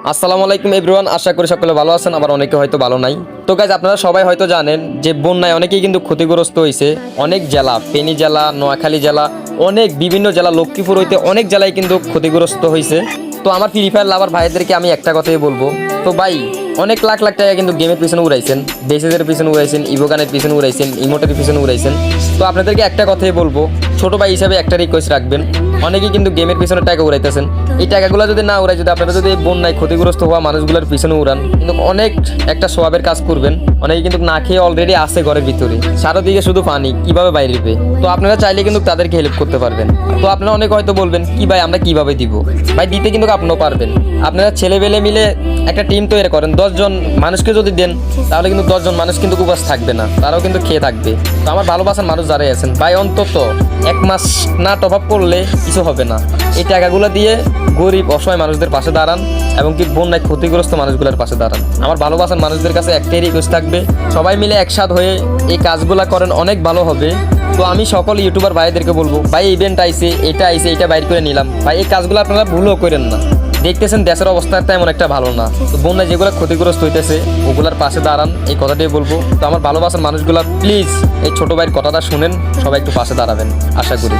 আসসালামু আলাইকুম এভরিওয়ান, আশা করি সকলে ভালো আছেন, আবার অনেকে হয়তো ভালো নাই। তো গাইজ আপনারা সবাই হয়তো জানেন যে বন্যায় অনেকেই কিন্তু ক্ষতিগ্রস্ত হয়েছে। অনেক জেলা, ফেনী জেলা, নোয়াখালী জেলা, অনেক বিভিন্ন জেলা, লক্ষ্মীপুর হইতে অনেক জেলায় কিন্তু ক্ষতিগ্রস্ত হয়েছে। তো আমার ফ্রি ফায়ার লাভার ভাইদেরকে আমি একটা কথাই বলবো, তো ভাই অনেক লাখ লাখ টাকা কিন্তু গেমের পিছনে উড়াইছেন, বেসেসের পিছনে উড়াইছেন, ইভোগানের পিছনে উড়াইছেন, ইমোটের পিছনে উড়াইছেন। তো আপনাদেরকে একটা কথাই বলবো, ছোট ভাই হিসাবে একটা রিকোয়েস্ট রাখবেন, অনেকেই কিন্তু গেমের পিছনে টাকা উড়াইতেছেন। এই টাকাগুলো যদি না উড়াই, যদি আপনারা যদি বন্যায় ক্ষতিগ্রস্ত হওয়া মানুষগুলোর পিছনে উড়ান, কিন্তু অনেক একটা সোয়াবের কাজ করবেন। অনেকে কিন্তু না খেয়ে অলরেডি আছে ঘরের ভিতরে, চারদিকে শুধু পানি, কিভাবে বাইরে। তো আপনারা চাইলে কিন্তু তাদেরকে হেল্প করতে পারবেন। তো আপনারা অনেকে হয়তো বলবেন কি ভাই আমরা কিভাবে দিব, ভাই দিতে কিন্তু আপনারাও পারবেন। আপনারা ছেলেবেলে মিলে একটা টিম তৈরি করেন, 10 জন মানুষকে যদি দেন, তাহলে কিন্তু 10 জন মানুষ কিন্তু উপাস থাকবে না, তারাও কিন্তু খেয়ে থাকবে। তো আমার ভালোবাসার মানুষ যারাই আছেন ভাই, অন্তত 1 মাস না টপ আপ করলে কিছু হবে না। এই টাকাগুলো দিয়ে গরিব অসহায় মানুষদের পাশে দাঁড়ান, এবং কি বন্যায় ক্ষতিগ্রস্ত মানুষগুলোর পাশে দাঁড়ান। আমার ভালোবাসার মানুষদের কাছে একটাই রিকোয়েস্ট থাকবে, সবাই মিলে একসাথ হয়ে এই কাজগুলো করেন, অনেক ভালো হবে। তো আমি সকল ইউটিউবার ভাইদেরকে বলবো, ভাই ইভেন্ট আইছে, এটা আইছে, এটা বাইর করে নিলাম, ভাই এই কাজগুলো আপনারা ভুলও করেন না। দেখতেছেন দেশের অবস্থা তেমন একটা ভালো না, তো বন্যায় যেগুলো ক্ষতিগ্রস্ত হইতেছে ওগুলার পাশে দাঁড়ান, এই কথাটাই বলবো। তো আমার ভালোবাসার মানুষগুলা প্লিজ এই ছোট ভাইয়ের কথাটা শুনেন, সবাই একটু পাশে দাঁড়াবেন আশা করি।